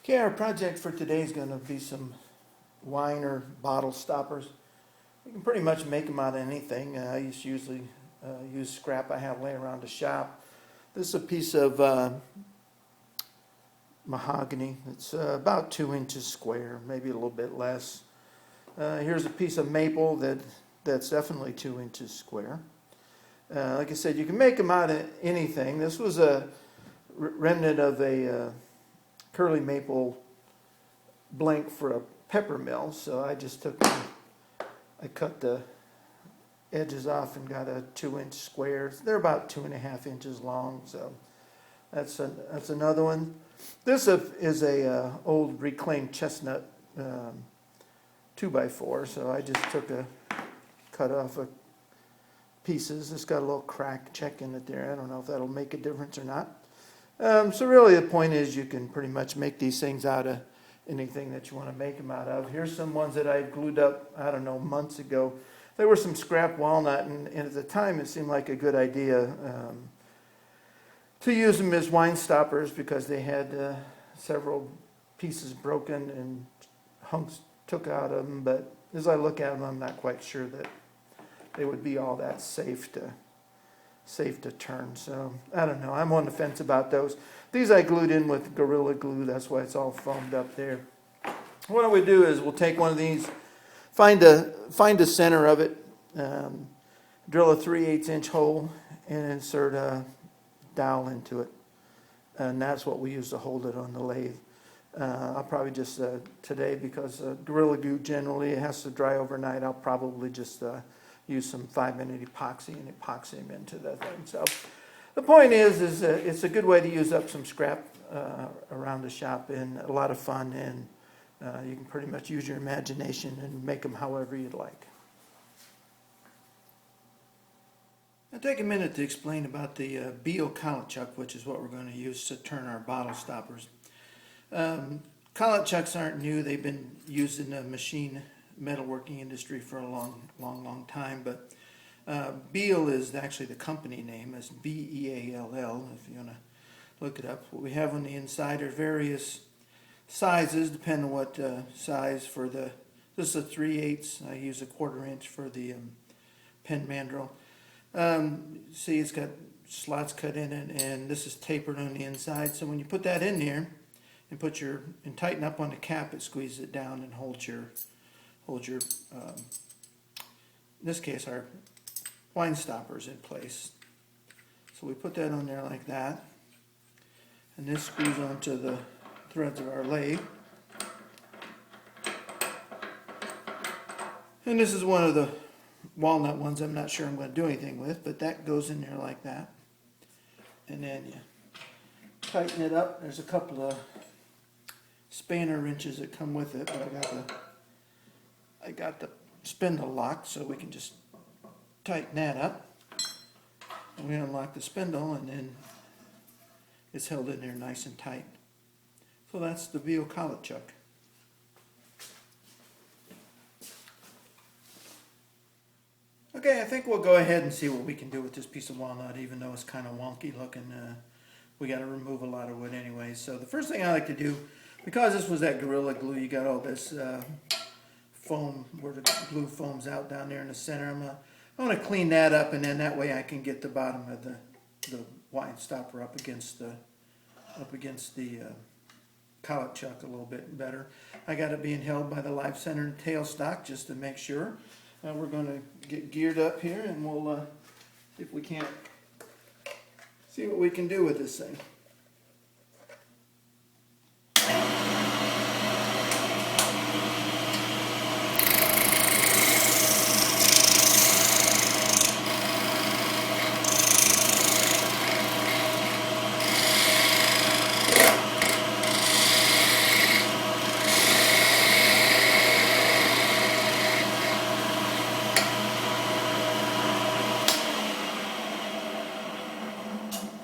Okay, our project for today is going to be some wine or bottle stoppers. You can pretty much make them out of anything. I usually use scrap I have laying around the shop. This is a piece of mahogany. It's about 2 inches square, maybe a little bit less. Here's a piece of maple that's definitely 2 inches square. Like I said, you can make them out of anything. This was a remnant of a curly maple blank for a pepper mill, so I just I cut the edges off and got a 2-inch square. They're about 2.5 inches long, so that's another one. This is a old reclaimed chestnut 2x4, so I just cut off pieces. It's got a little crack check in it there. I don't know if that'll make a difference or not. So really the point is you can pretty much make these things out of anything that you want to make them out of. Here's some ones that I glued up, I don't know, months ago. They were some scrap walnut, and at the time it seemed like a good idea to use them as wine stoppers because they had several pieces broken and hunks took out of them. But as I look at them, I'm not quite sure that they would be all that safe to turn. So I don't know. I'm on the fence about those. These I glued in with Gorilla Glue. That's why it's all foamed up there. What we do is we'll take one of these, find the center of it, drill a 3/8 inch hole, and insert a dowel into it. And that's what we use to hold it on the lathe. I'll probably just, today, because Gorilla Glue generally it has to dry overnight, I'll probably just use some 5-minute epoxy and epoxy them into the thing. So the point is it's a good way to use up some scrap around the shop, and a lot of fun, and you can pretty much use your imagination and make them however you'd like. I'll take a minute to explain about the Beal collet chuck, which is what we're going to use to turn our bottle stoppers. Collet chucks aren't new. They've been used in the machine metalworking industry for a long time, but Beal is actually the company name. It's Beall if you want to look it up. What we have on the inside are various sizes, depending on what size for the. This is a 3/8. I use a 1/4 inch for the pen mandrel. See, it's got slots cut in it, and this is tapered on the inside. So when you put that in there and tighten up on the cap, it squeezes it down and holds your in this case our wine stoppers in place. So we put that on there like that, and this screws onto the threads of our lathe. And this is one of the walnut ones I'm not sure I'm going to do anything with, but that goes in there like that. And then you tighten it up. There's a couple of spanner wrenches that come with it, but I got the spindle locked, so we can just tighten that up. And we unlock the spindle, and then it's held in there nice and tight. So that's the Beal collet chuck. Okay, I think we'll go ahead and see what we can do with this piece of walnut, even though it's kind of wonky looking. We got to remove a lot of wood anyway. So the first thing I like to do, because this was that Gorilla Glue, you got all this foam where the glue foams out down there in the center. I'm gonna clean that up, and then that way I can get the bottom of the wine stopper up against the collet chuck a little bit better. I got it being held by the live center tailstock just to make sure. We're going to get geared up here, and we'll see if we can't see what we can do with this thing.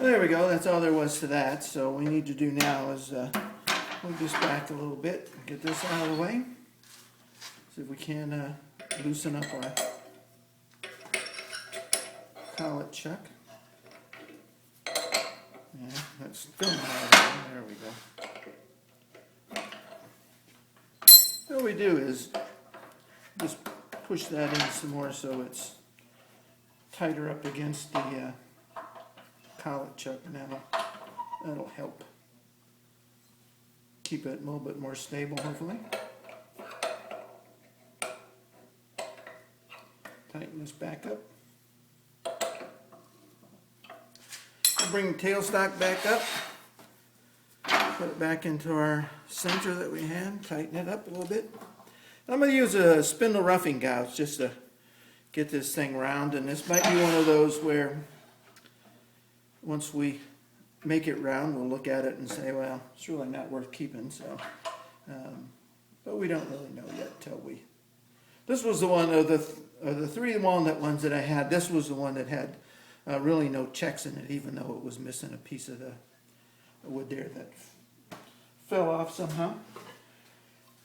There we go, that's all there was to that. So what we need to do now is move this back a little bit, get this out of the way. See if we can loosen up our collet chuck. Yeah, that's still not. There we go. What we do is just push that in some more so it's tighter up against the collet chuck, and that'll help keep it a little bit more stable, hopefully. Tighten this back up. We'll bring the tailstock back up. Put it back into our center that we had. Tighten it up a little bit. I'm going to use a spindle roughing gouge just to get this thing round. And this might be one of those where once we make it round, we'll look at it and say, well, it's really not worth keeping. So, but we don't really know yet till we. This was the one of the three walnut ones that I had. This was the one that had really no checks in it, even though it was missing a piece of the wood there that fell off somehow.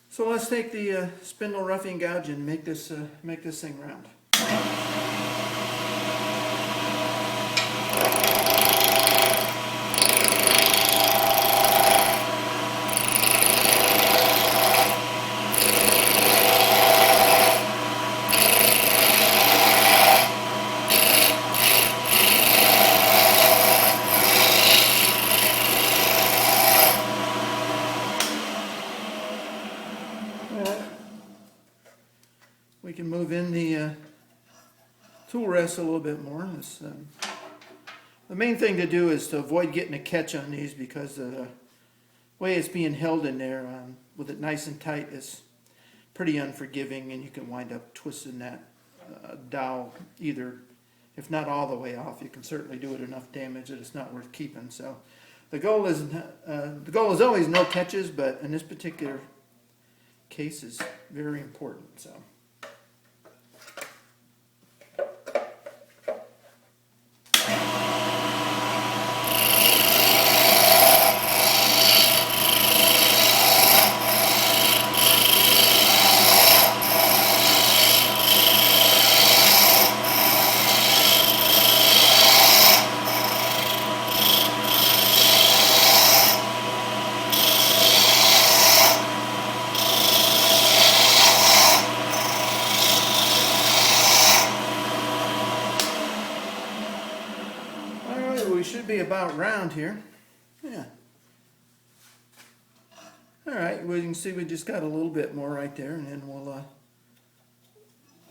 So let's take the spindle roughing gouge and make this thing round. We can move in the tool rest a little bit more. The main thing to do is to avoid getting a catch on these, because the way it's being held in there with it nice and tight is pretty unforgiving, and you can wind up twisting that dowel either, if not all the way off. You can certainly do it enough damage that it's not worth keeping. So the goal is always no catches, but in this particular case is very important. So. We should be about round here. Yeah. Alright, well, you can see we just got a little bit more right there, and then we'll,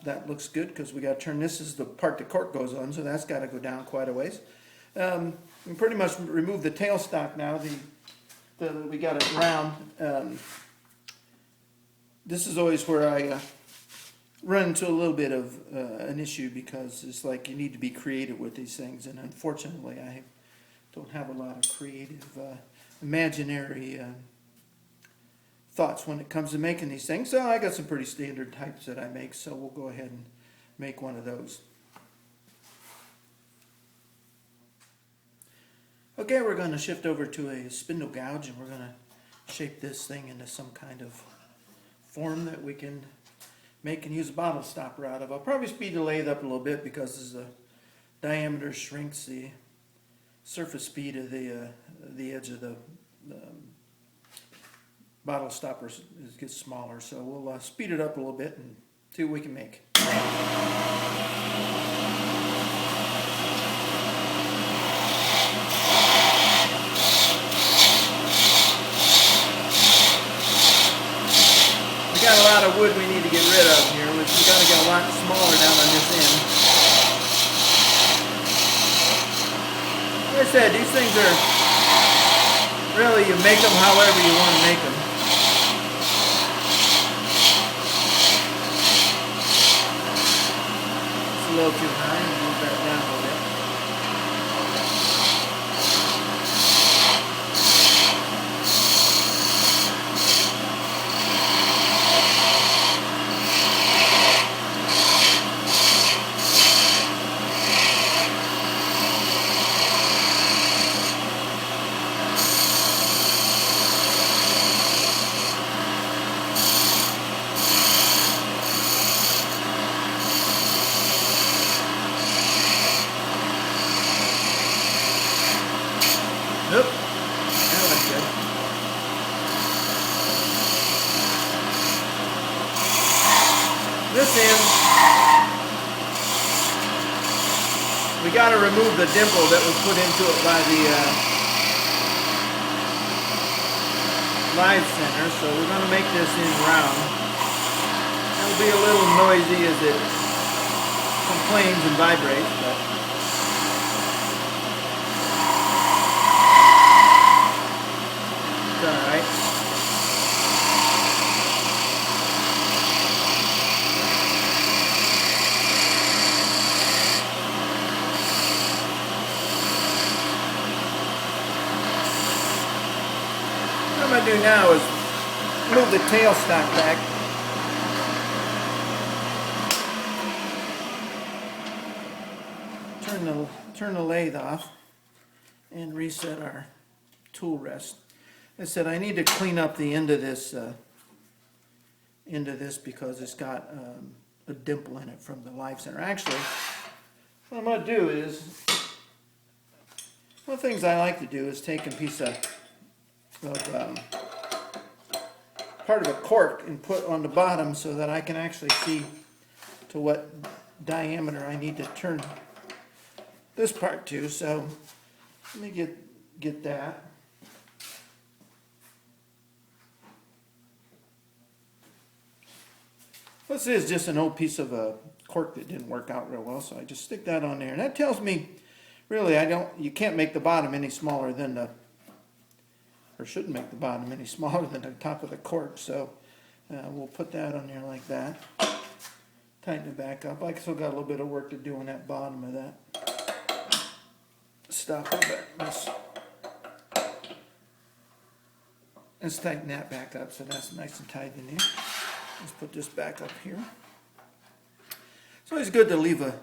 that looks good, because we got to turn, this is the part the cork goes on, so that's got to go down quite a ways. We pretty much remove the tailstock now, we got it round. This is always where I run into a little bit of an issue, because it's like you need to be creative with these things, and unfortunately I don't have a lot of creative imaginary thoughts when it comes to making these things. So I got some pretty standard types that I make, so we'll go ahead and make one of those. Okay, we're going to shift over to a spindle gouge, and we're going to shape this thing into some kind of form that we can make and use a bottle stopper out of. I'll probably speed the lathe up a little bit, because as the diameter shrinks, the surface speed of the edge of the bottle stopper gets smaller. So we'll speed it up a little bit and see what we can make. We got a lot of wood we need to get rid of here, which we got to get a lot smaller down on this end. Like I said, these things are really, you make them however you want to make them. It's a little too high. Move that down a little bit. We got to remove the dimple that was put into it by the live center, so we're going to make this in round. It'll be a little noisy as it complains and vibrates, but it's all right. What I'm going to do now is move the tailstock back. Turn the lathe off and reset our tool rest. I said I need to clean up the end of this because it's got a dimple in it from the live center. Actually, what I'm going to do is, one of the things I like to do is take a piece of part of a cork and put on the bottom so that I can actually see to what diameter I need to turn this part to. So let me get that. This is just an old piece of a cork that didn't work out real well, so I just stick that on there, and that tells me really you can't make the bottom any smaller than the, or shouldn't make the bottom any smaller than the top of the cork. So we'll put that on there like that. Tighten it back up. I still got a little bit of work to do on that bottom of that. Stop it back. Let's tighten that back up so that's nice and tight in there. Let's put this back up here. It's always good to leave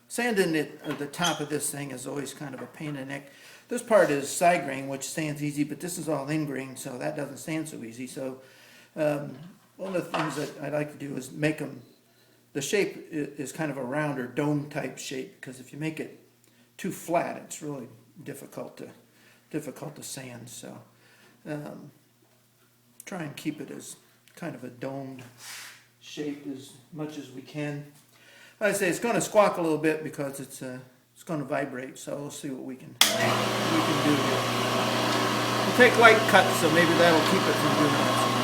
sanding it at the top of this thing is always kind of a pain in the neck. This part is side grain, which sands easy, but this is all in grain, so that doesn't sand so easy. So one of the things that I like to do is make them, the shape is kind of a round or dome type shape, because if you make it too flat, it's really difficult to sand. So try and keep it as kind of a domed shape as much as we can. Like I say, it's going to squawk a little bit because it's going to vibrate. So we'll see what we can do here. We'll take light cuts, so maybe that'll keep it from doing that so much.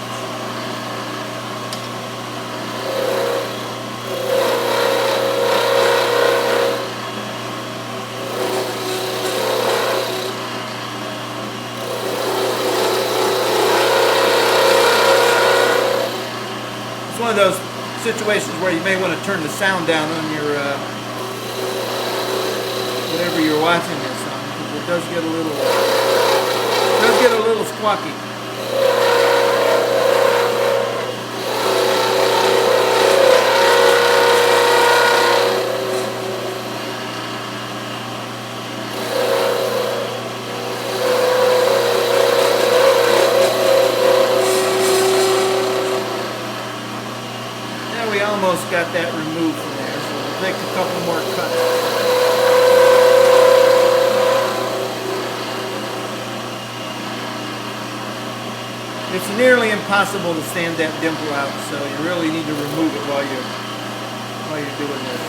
One of those situations where you may want to turn the sound down on your whatever you're watching this on, because it does get a little squawky. Almost got that removed from there, so we'll take a couple more cuts. It's nearly impossible to sand that dimple out, so you really need to remove it while you're doing this.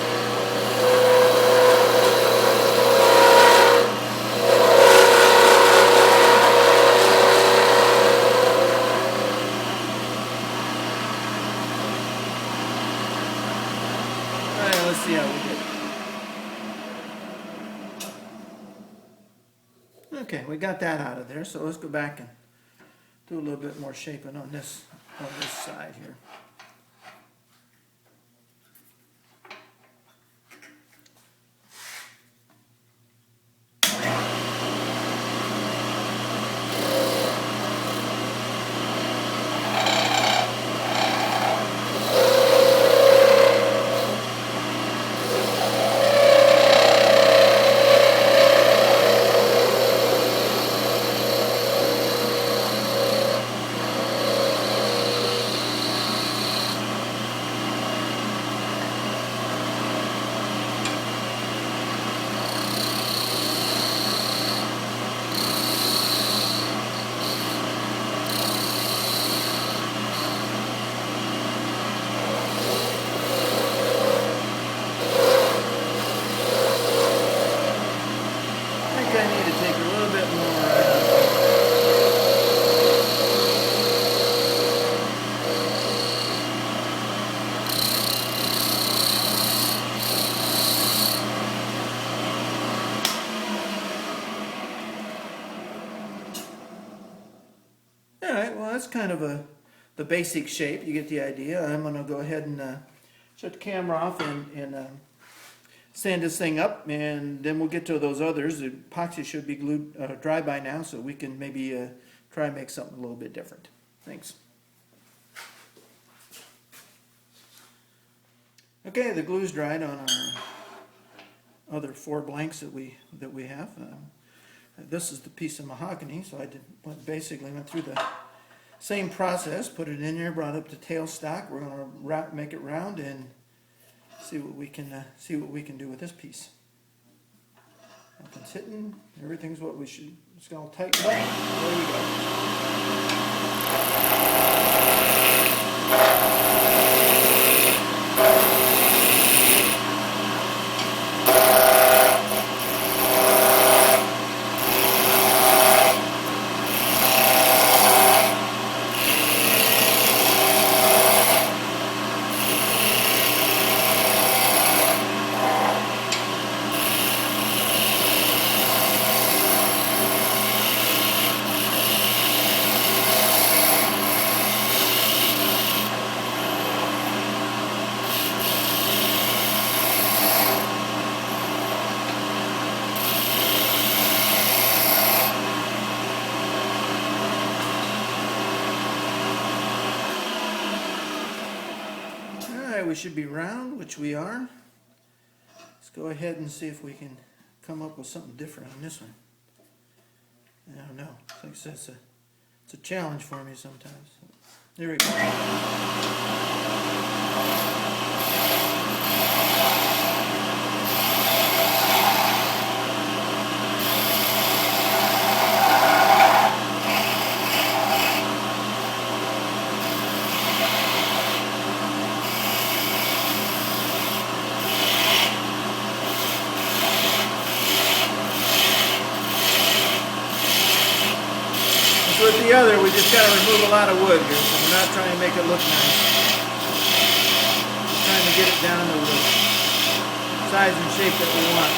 Let's see how we did. Okay, we got that out of there, so let's go back and do a little bit more shaping on this side here. All right, well that's kind of the basic shape. You get the idea. I'm going to go ahead and shut the camera off and sand this thing up, and then we'll get to those others. The epoxy should be glued dry by now, so we can maybe try and make something a little bit different. Thanks. Okay, the glue's dried on our other 4 blanks that we have. This is the piece of mahogany, so I basically went through the same process, put it in there, brought up to tailstock. We're going to make it round and see what we can do with this piece. Nothing's hitting. Everything's what we should. It's all tightened up. There we go. We should be round, which we are. Let's go ahead and see if we can come up with something different on this one. I don't know. Like I said, it's a challenge for me sometimes. There we go. With the other, we just got to remove a lot of wood here, so we're not trying to make it look nice. Just trying to get it down to the size and shape that we want.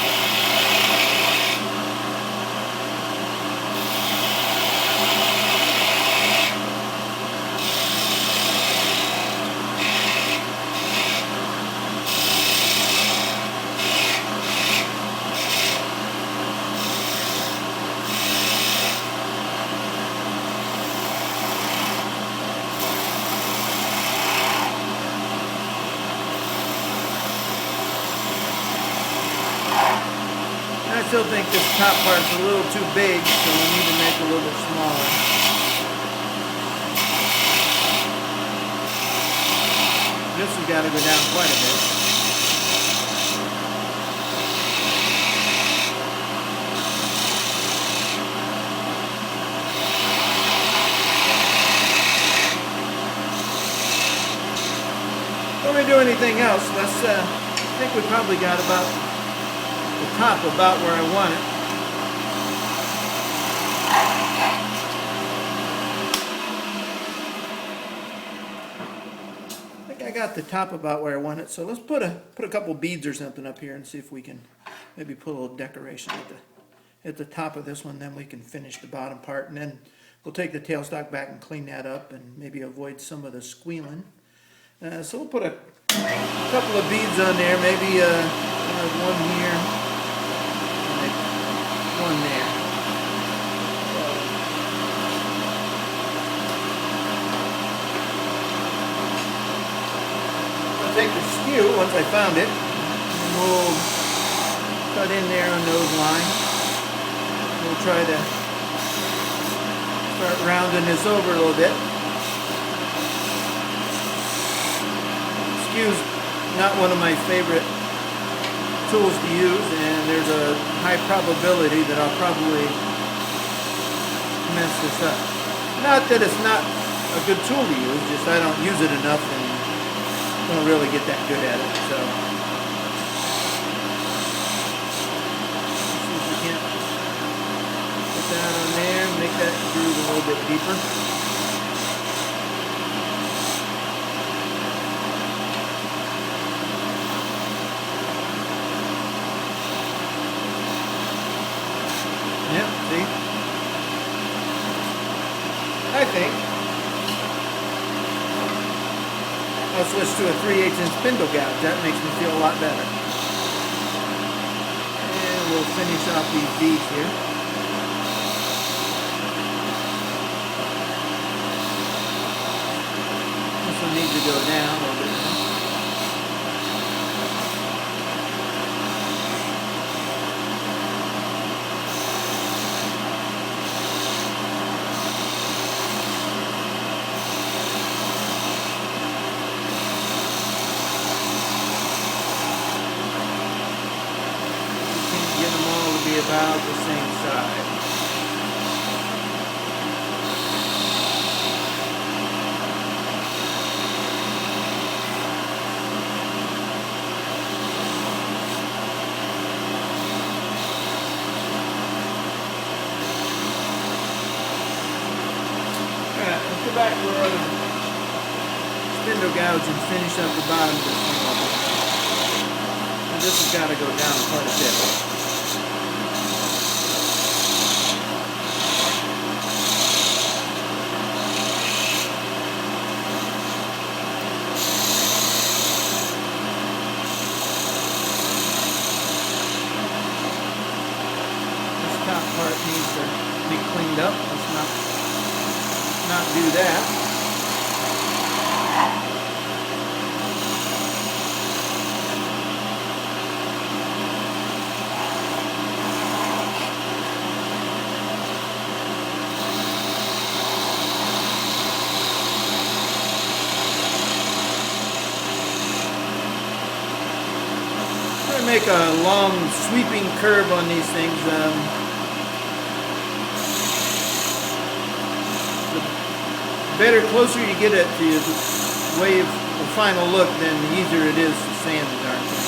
I still think this top part's a little too big, so we need to make it a little bit smaller. This has got to go down quite a bit. Before we do anything else, I think we probably got about the top about where I want it. I think I got the top about where I want it, so let's put a couple beads or something up here and see if we can maybe put a little decoration at the top of this one. Then we can finish the bottom part, and then we'll take the tailstock back and clean that up and maybe avoid some of the squealing. So we'll put a couple of beads on there, maybe one here. One there. I'll take the skew once I found it, and we'll cut in there on those lines. We'll try to start rounding this over a little bit. Skew's not one of my favorite tools to use, and there's a high probability that I'll probably mess this up. Not that it's not a good tool to use, just I don't use it enough and don't really get that good at it. So see if we can't put that on there and make that groove a little bit deeper. Yep, see? I think this to a 3/8" spindle gouge. That makes me feel a lot better. And we'll finish off these beads here. This one needs to go down a little bit more. Get them all to be about the same size. Alright, let's go back to our other spindle gouge and finish up the bottom of this thing. And this has got to go down quite a bit. Top part needs to be cleaned up. Let's not do that. I'm going to make a long sweeping curve on these things. The closer you get it to the way of the final look, then the easier it is to sand the darn thing.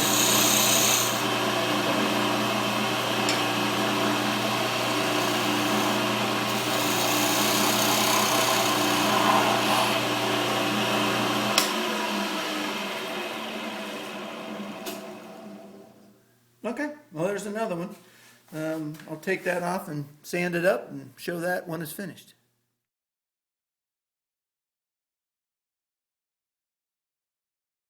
Okay, well there's another one. I'll take that off and sand it up and show that when it's finished.